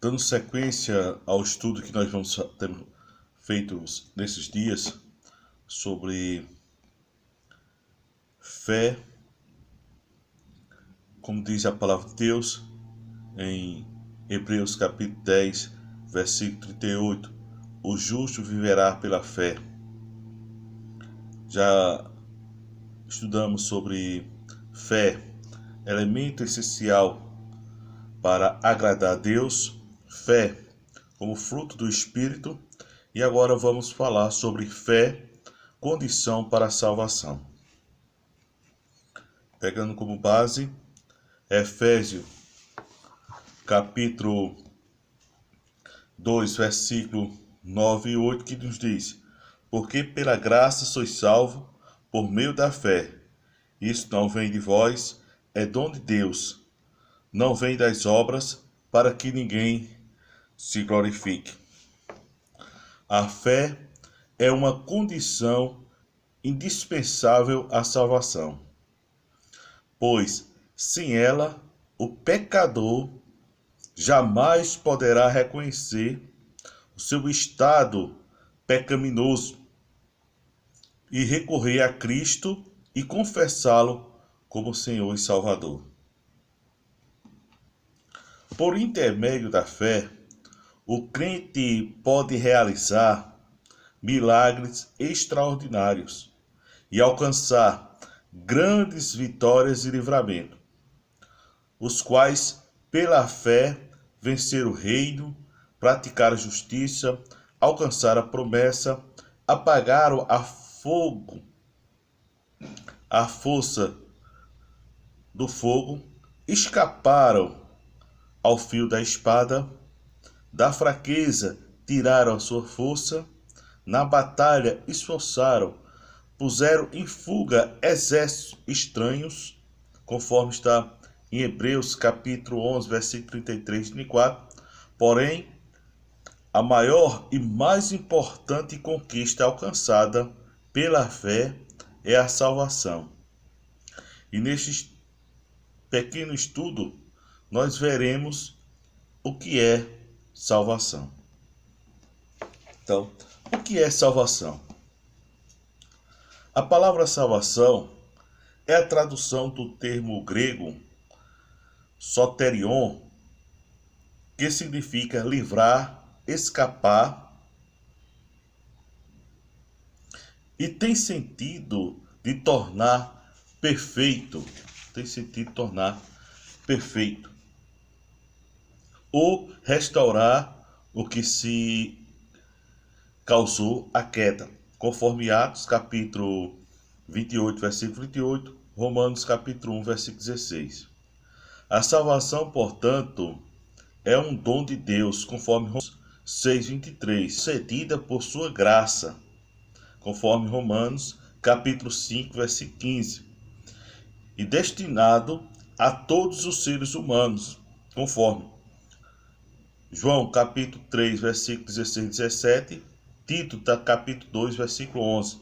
Dando sequência ao estudo que nós vamos ter feito nesses dias sobre fé, como diz a palavra de Deus em Hebreus capítulo 10, versículo 38, o justo viverá pela fé. Já estudamos sobre fé, elemento essencial para agradar a Deus, fé como fruto do Espírito, e agora vamos falar sobre fé, condição para a salvação. Pegando como base Efésios capítulo 2, versículo 9 e 8, que nos diz: porque pela graça sois salvos por meio da fé. Isso não vem de vós, é dom de Deus. Não vem das obras, para que ninguém se glorifique. A fé é uma condição indispensável à salvação, pois sem ela o pecador jamais poderá reconhecer o seu estado pecaminoso e recorrer a Cristo e confessá-lo como Senhor e Salvador. Por intermédio da fé, o crente pode realizar milagres extraordinários e alcançar grandes vitórias e livramento, os quais, pela fé, vencer o reino, praticar a justiça, alcançar a promessa, apagaram a força do fogo, escaparam ao fio da espada, da fraqueza tiraram a sua força, na batalha esforçaram, puseram em fuga exércitos estranhos, conforme está em Hebreus capítulo 11, versículo 33 e 34. Porém, a maior e mais importante conquista alcançada pela fé é a salvação. E neste pequeno estudo, nós veremos o que é salvação. Então, o que é salvação? A palavra salvação é a tradução do termo grego soterion, que significa livrar, escapar, e tem sentido de tornar perfeito. Tem sentido de tornar perfeito. Ou restaurar o que se causou a queda, conforme Atos capítulo 28, versículo 28, Romanos capítulo 1, versículo 16. A salvação, portanto, é um dom de Deus, conforme Romanos 6, 23, cedida por sua graça, conforme Romanos capítulo 5, versículo 15, e destinado a todos os seres humanos, conforme João capítulo 3, versículo 16 e 17, Tito capítulo 2, versículo 11.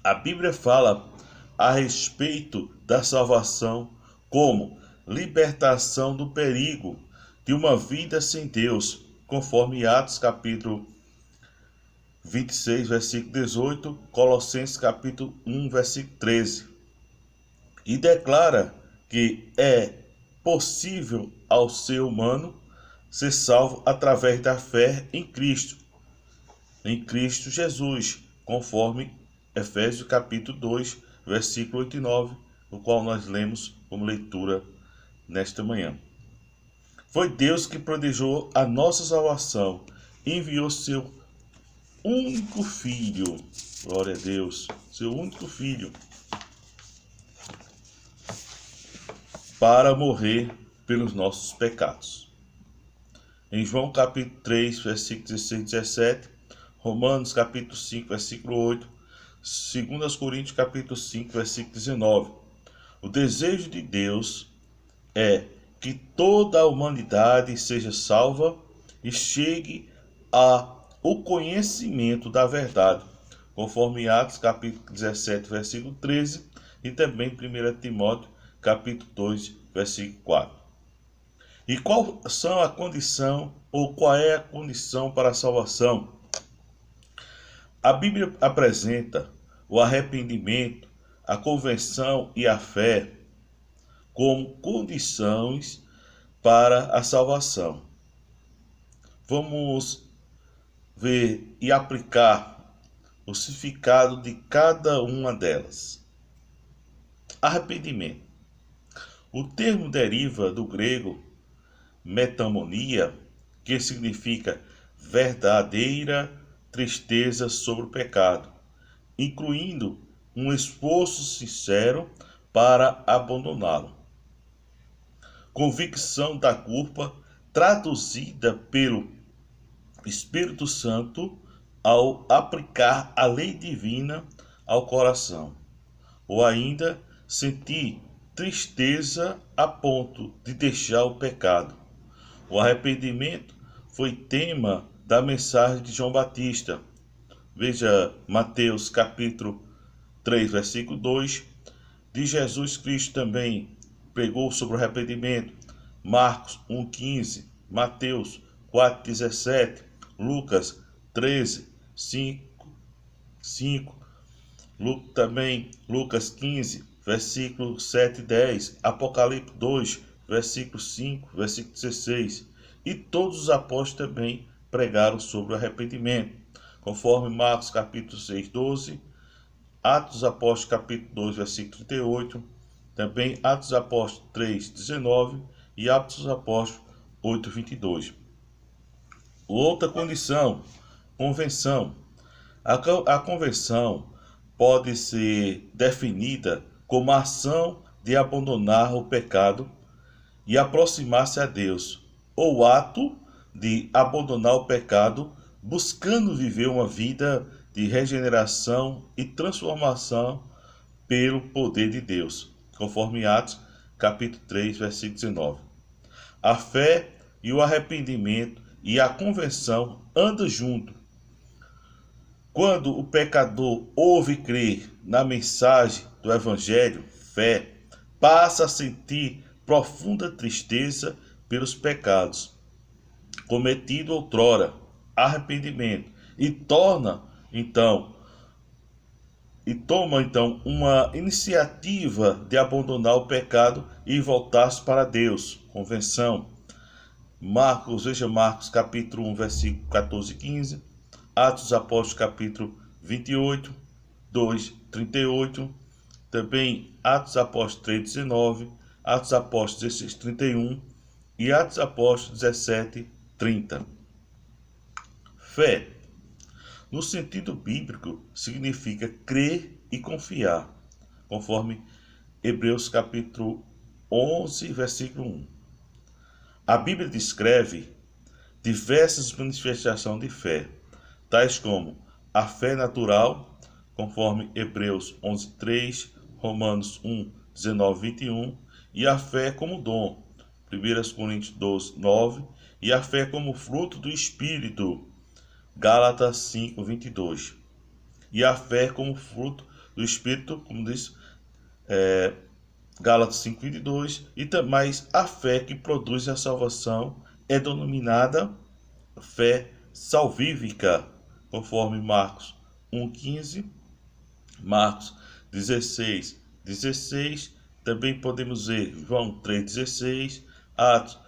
A Bíblia fala a respeito da salvação como libertação do perigo de uma vida sem Deus, conforme Atos capítulo 26, versículo 18, Colossenses capítulo 1, versículo 13. E declara que é possível ao ser humano ser salvo através da fé em Cristo Jesus, conforme Efésios capítulo 2, versículo 8 e 9, o qual nós lemos como leitura nesta manhã. Foi Deus que planejou a nossa salvação e enviou seu único filho, glória a Deus, seu único filho, para morrer pelos nossos pecados. Em João capítulo 3, versículos 16 e 17, Romanos capítulo 5, versículo 8, 2 Coríntios capítulo 5, versículo 19. O desejo de Deus é que toda a humanidade seja salva e chegue ao conhecimento da verdade, conforme Atos capítulo 17, versículo 13, e também 1 Timóteo capítulo 2, versículo 4. E qual são a condição ou qual é a condição para a salvação? A Bíblia apresenta o arrependimento, a conversão e a fé como condições para a salvação. Vamos ver e aplicar o significado de cada uma delas. Arrependimento. O termo deriva do grego metamonia, que significa verdadeira tristeza sobre o pecado, incluindo um esforço sincero para abandoná-lo. Convicção da culpa traduzida pelo Espírito Santo ao aplicar a lei divina ao coração, ou ainda sentir tristeza a ponto de deixar o pecado. O arrependimento foi tema da mensagem de João Batista. Veja Mateus capítulo 3, versículo 2. De Jesus Cristo também pregou sobre o arrependimento. Marcos 1,15, Mateus 4,17, Lucas 13, 5, também Lucas 15, versículo 7 e 10, Apocalipse 2, versículo 5, versículo 16. E todos os apóstolos também pregaram sobre o arrependimento, conforme Marcos capítulo 6, 12, Atos dos Apóstolos capítulo 2, versículo 38, também Atos dos Apóstolos 3, 19 e Atos dos Apóstolos 8, 22. Outra condição, convenção. A conversão pode ser definida como a ação de abandonar o pecado e aproximar-se a Deus, ou o ato de abandonar o pecado, buscando viver uma vida de regeneração e transformação pelo poder de Deus, conforme Atos capítulo 3, versículo 19. A fé e o arrependimento e a conversão andam juntos. Quando o pecador ouve crer na mensagem do Evangelho, fé, passa a sentir profunda tristeza pelos pecados cometidos outrora, arrependimento, e toma então uma iniciativa de abandonar o pecado e voltar-se para Deus. Convenção. Veja Marcos capítulo 1, versículo 14 e 15, Atos dos Apóstolos capítulo 28, 2, 38, também Atos dos Apóstolos 3, 19, Atos dos Apóstolos 16, 31 e Atos dos Apóstolos 17, 30. Fé, no sentido bíblico, significa crer e confiar, conforme Hebreus capítulo 11, versículo 1. A Bíblia descreve diversas manifestações de fé, tais como a fé natural, conforme Hebreus 11, 3, Romanos 1, 19, 21, e a fé como dom, 1 Coríntios 12, 9, e a fé como fruto do Espírito, Gálatas 5, 22. E a fé como fruto do Espírito, como diz Gálatas 5, 22. E também a fé que produz a salvação é denominada fé salvífica, conforme Marcos 1, 15, Marcos 16, 16. Também podemos ver João 3, 16, Atos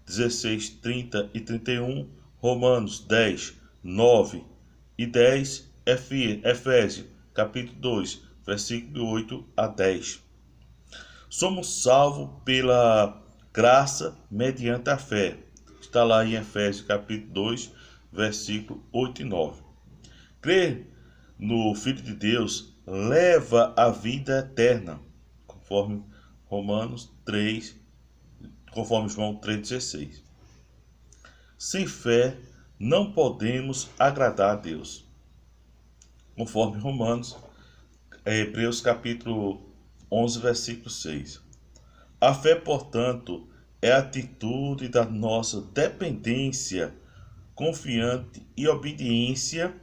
16, 30 e 31, Romanos 10, 9 e 10, Efésios capítulo 2, versículo 8 a 10. Somos salvos pela graça mediante a fé. Está lá em Efésios capítulo 2, versículo 8 e 9. Crer no Filho de Deus leva à vida eterna, conforme Romanos 3, conforme João 3,16. Sem fé não podemos agradar a Deus, conforme Hebreus capítulo 11, versículo 6. A fé, portanto, é a atitude da nossa dependência, confiante e obediência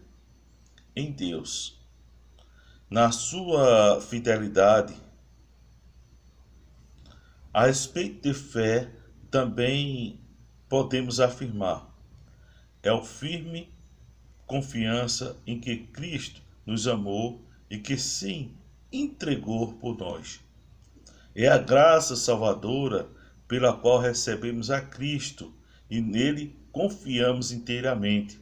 em Deus, na sua fidelidade. A respeito de fé, também podemos afirmar, é o firme confiança em que Cristo nos amou e que se entregou por nós. É a graça salvadora pela qual recebemos a Cristo e nele confiamos inteiramente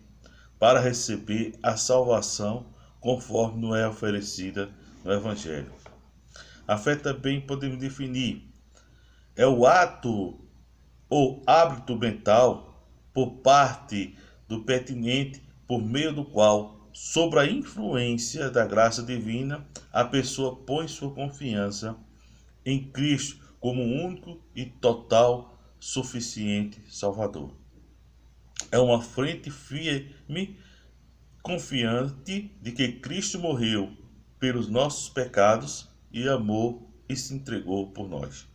para receber a salvação conforme nos é oferecida no Evangelho. A fé também podemos definir, é o ato ou hábito mental por parte do pertinente por meio do qual, sob a influência da graça divina, a pessoa põe sua confiança em Cristo como único e total suficiente Salvador. É uma frente firme, confiante de que Cristo morreu pelos nossos pecados e amou e se entregou por nós.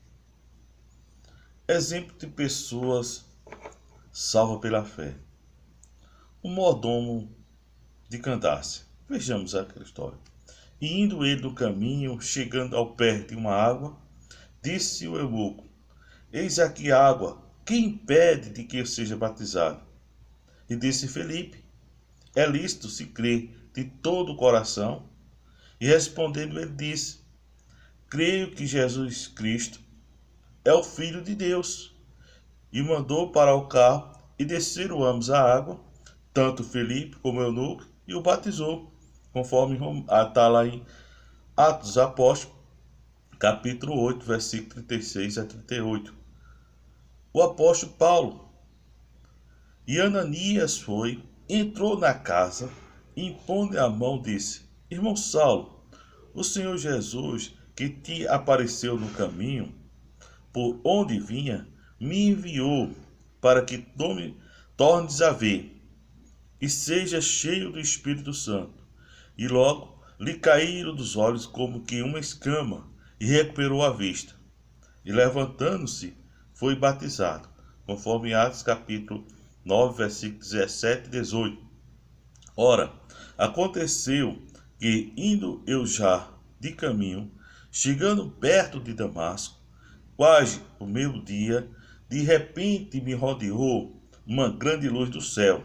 Exemplo de pessoas salvas pela fé. O mordomo de Candace. Vejamos aquela história. E indo ele no caminho, chegando ao pé de uma água, disse o eunuco: Eis aqui água, quem impede de que eu seja batizado? E disse Felipe: É lícito se crer de todo o coração? E respondendo ele disse: Creio que Jesus Cristo é o Filho de Deus. E mandou para o carro e desceram ambos a água, tanto Felipe como eunuco, e o batizou, conforme está lá em Atos dos Apóstolos, capítulo 8, versículo 36 a 38. O apóstolo Paulo. E Ananias foi, entrou na casa, e impondo a mão, disse: Irmão Saulo, o Senhor Jesus, que te apareceu no caminho, por onde vinha, me enviou para que tornes a ver e seja cheio do Espírito Santo. E logo lhe caíram dos olhos como que uma escama, e recuperou a vista. E levantando-se, foi batizado, conforme Atos capítulo 9, versículos 17 e 18. Ora, aconteceu que, indo eu já de caminho, chegando perto de Damasco, quase o meio-dia, de repente me rodeou uma grande luz do céu,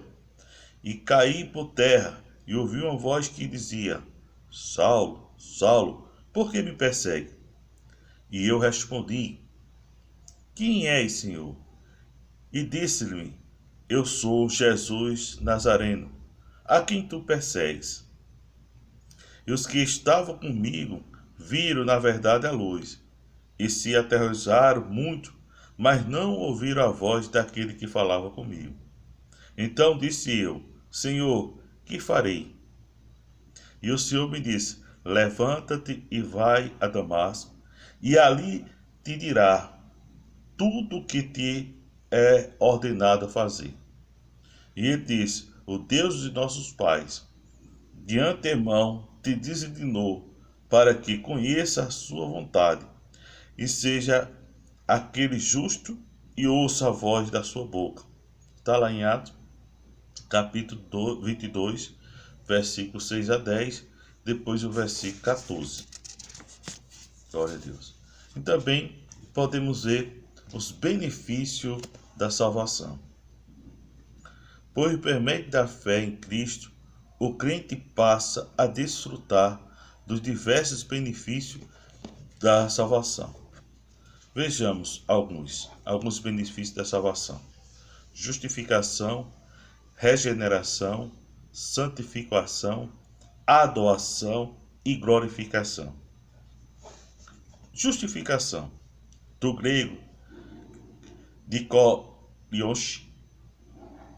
e caí por terra, e ouvi uma voz que dizia: Saulo, Saulo, por que me persegue? E eu respondi: Quem és, Senhor? E disse-lhe: Eu sou Jesus Nazareno, a quem tu persegues. E os que estavam comigo viram na verdade a luz, e se aterrorizaram muito, mas não ouviram a voz daquele que falava comigo. Então disse eu: Senhor, que farei? E o Senhor me disse: Levanta-te e vai a Damasco, e ali te dirá tudo o que te é ordenado fazer. E ele disse: O Deus de nossos pais, de antemão te designou para que conheça a sua vontade e seja aquele justo e ouça a voz da sua boca. Está lá em Atos, capítulo 22, versículo 6 a 10, depois o versículo 14. Glória a Deus. E também podemos ver os benefícios da salvação. Por intermédio da fé em Cristo, o crente passa a desfrutar dos diversos benefícios da salvação. Vejamos alguns benefícios da salvação: justificação, regeneração, santificação, adoração e glorificação. Justificação, do grego dikaios,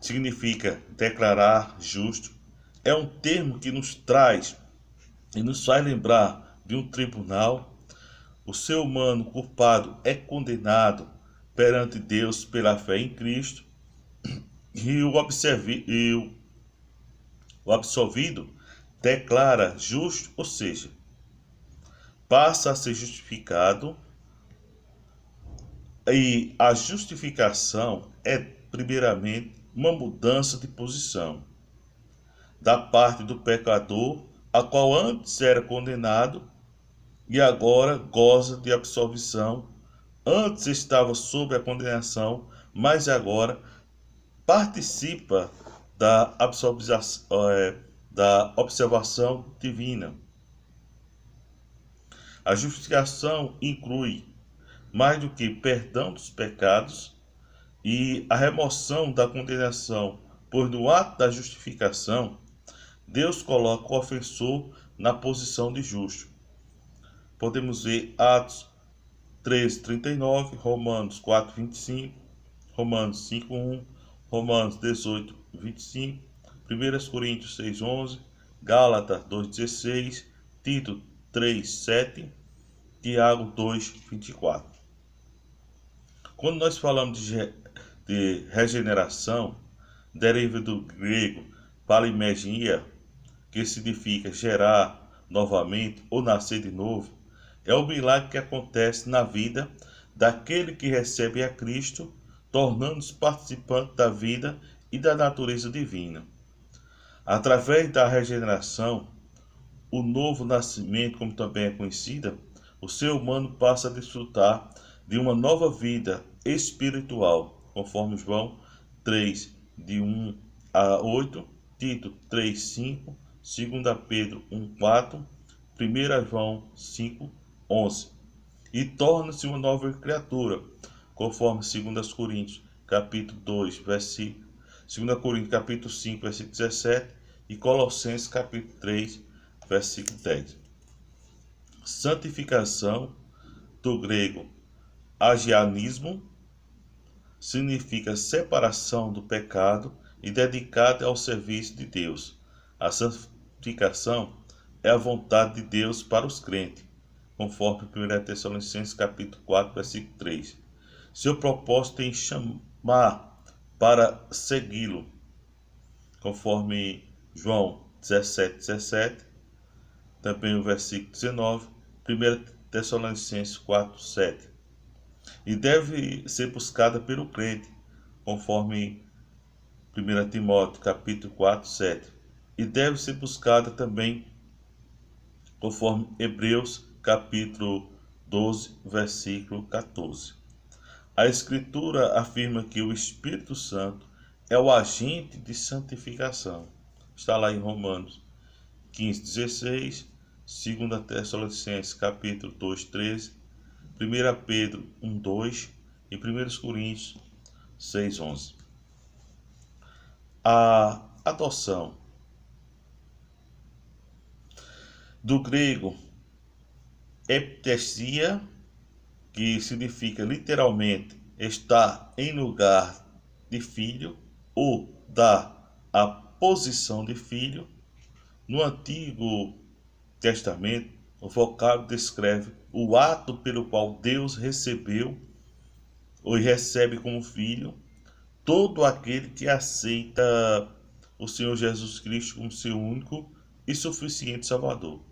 significa declarar justo. É um termo que nos traz e nos faz lembrar de um tribunal. O ser humano culpado é condenado perante Deus pela fé em Cristo, e o absolvido declara justo, ou seja, passa a ser justificado. E a justificação é, primeiramente, uma mudança de posição da parte do pecador, a qual antes era condenado e agora goza de absolvição Antes estava sob a condenação, mas agora participa da observação divina. A justificação inclui mais do que perdão dos pecados e a remoção da condenação, pois no ato da justificação, Deus coloca o ofensor na posição de justo. Podemos ver Atos 13:39, Romanos 4:25, Romanos 5:1, Romanos 18:25, 1 Coríntios 6:11, Gálatas 2:16, Tito 3:7, Tiago 2:24. Quando nós falamos de regeneração, deriva do grego palimegia, que significa gerar novamente ou nascer de novo. É o milagre que acontece na vida daquele que recebe a Cristo, tornando-se participante da vida e da natureza divina. Através da regeneração, o novo nascimento, como também é conhecida, o ser humano passa a desfrutar de uma nova vida espiritual, conforme João 3, de 1 a 8, Tito 3, 5, 2 Pedro 1, 4, 1 João 5, 11, e torna-se uma nova criatura, conforme 2 Coríntios capítulo 2, versículo 2 Coríntios capítulo 5, versículo 17 e Colossenses capítulo 3, versículo 10. Santificação, do grego agianismo, significa separação do pecado e dedicado ao serviço de Deus. A santificação é a vontade de Deus para os crentes, conforme 1 Tessalonicenses capítulo 4, versículo 3. Seu propósito é em chamar para segui-lo, conforme João 17:17, também o versículo 19, 1 Tessalonicenses 4, 7. E deve ser buscada pelo crente, conforme 1 Timóteo capítulo 4, 7. E deve ser buscada também, conforme Hebreus capítulo 12, versículo 14. A Escritura afirma que o Espírito Santo é o agente de santificação. Está lá em Romanos 15:16, 2 Tessalonicenses capítulo 2, 13, 1 Pedro 1, 2 e 1 Coríntios 6, 11. A adoção, do grego epitesia, que significa literalmente estar em lugar de filho ou dar a posição de filho. No Antigo Testamento, o vocábulo descreve o ato pelo qual Deus recebeu ou recebe como filho todo aquele que aceita o Senhor Jesus Cristo como seu único e suficiente Salvador.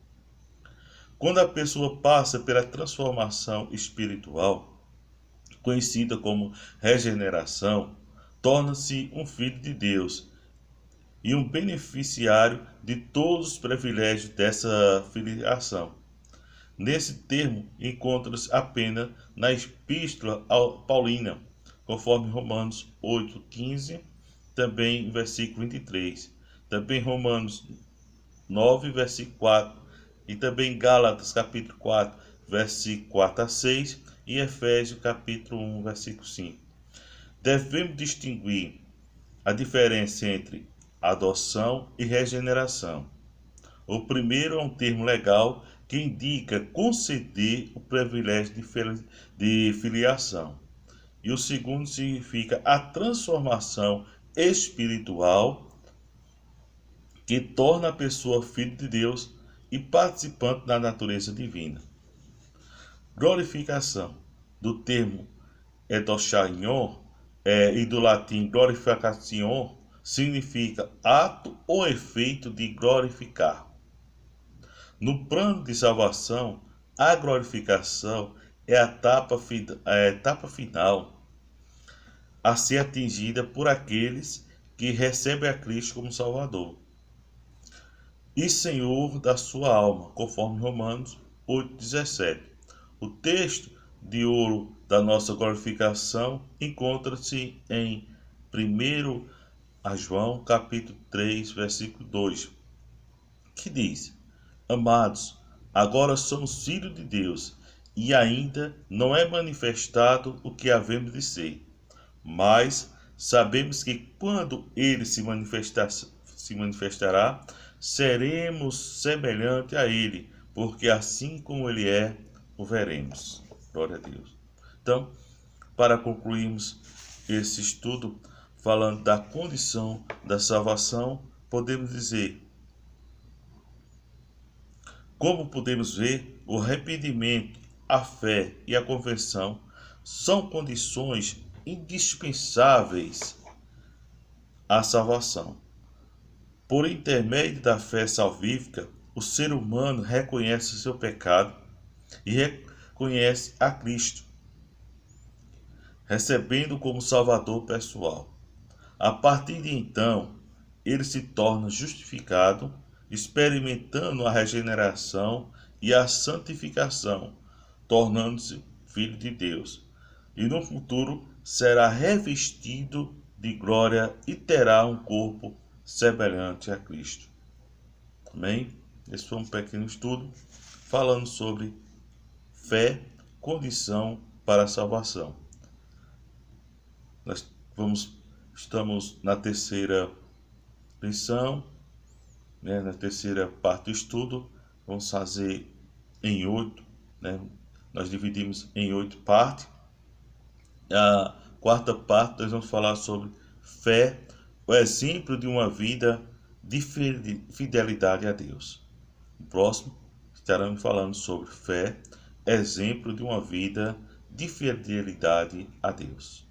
Quando a pessoa passa pela transformação espiritual, conhecida como regeneração, torna-se um filho de Deus e um beneficiário de todos os privilégios dessa filiação. Nesse termo encontra-se apenas na Epístola Paulina, conforme Romanos 8:15, também versículo 23, também Romanos 9, versículo 4, e também Gálatas capítulo 4, versículo 4 a 6, e Efésios capítulo 1, versículo 5. Devemos distinguir a diferença entre adoção e regeneração. O primeiro é um termo legal que indica conceder o privilégio de filiação. E o segundo significa a transformação espiritual que torna a pessoa filho de Deus e participante da natureza divina. Glorificação, do termo edochaion e do latim glorification, significa ato ou efeito de glorificar. No plano de salvação, a glorificação é a etapa final a ser atingida por aqueles que recebem a Cristo como Salvador e Senhor da sua alma, conforme Romanos 8:17. O texto de ouro da nossa glorificação encontra-se em 1 João, capítulo 3, versículo 2, que diz: Amados, agora somos filhos de Deus, e ainda não é manifestado o que havemos de ser. Mas sabemos que quando ele se manifestará, seremos semelhante a ele, porque assim como ele é, o veremos. Glória a Deus. Então, para concluirmos esse estudo, falando da condição da salvação, podemos dizer: como podemos ver, o arrependimento, a fé e a conversão são condições indispensáveis à salvação. Por intermédio da fé salvífica, o ser humano reconhece o seu pecado e reconhece a Cristo, recebendo como Salvador pessoal. A partir de então, ele se torna justificado, experimentando a regeneração e a santificação, tornando-se filho de Deus. E no futuro será revestido de glória e terá um corpo semelhante a Cristo. Amém? Esse foi um pequeno estudo falando sobre fé, condição para a salvação. Nós estamos na terceira lição, né, na terceira parte do estudo. Vamos fazer em 8, né? Nós dividimos em 8 partes. A quarta parte nós vamos falar sobre fé, o exemplo de uma vida de fidelidade a Deus. No próximo estaremos falando sobre fé, exemplo de uma vida de fidelidade a Deus.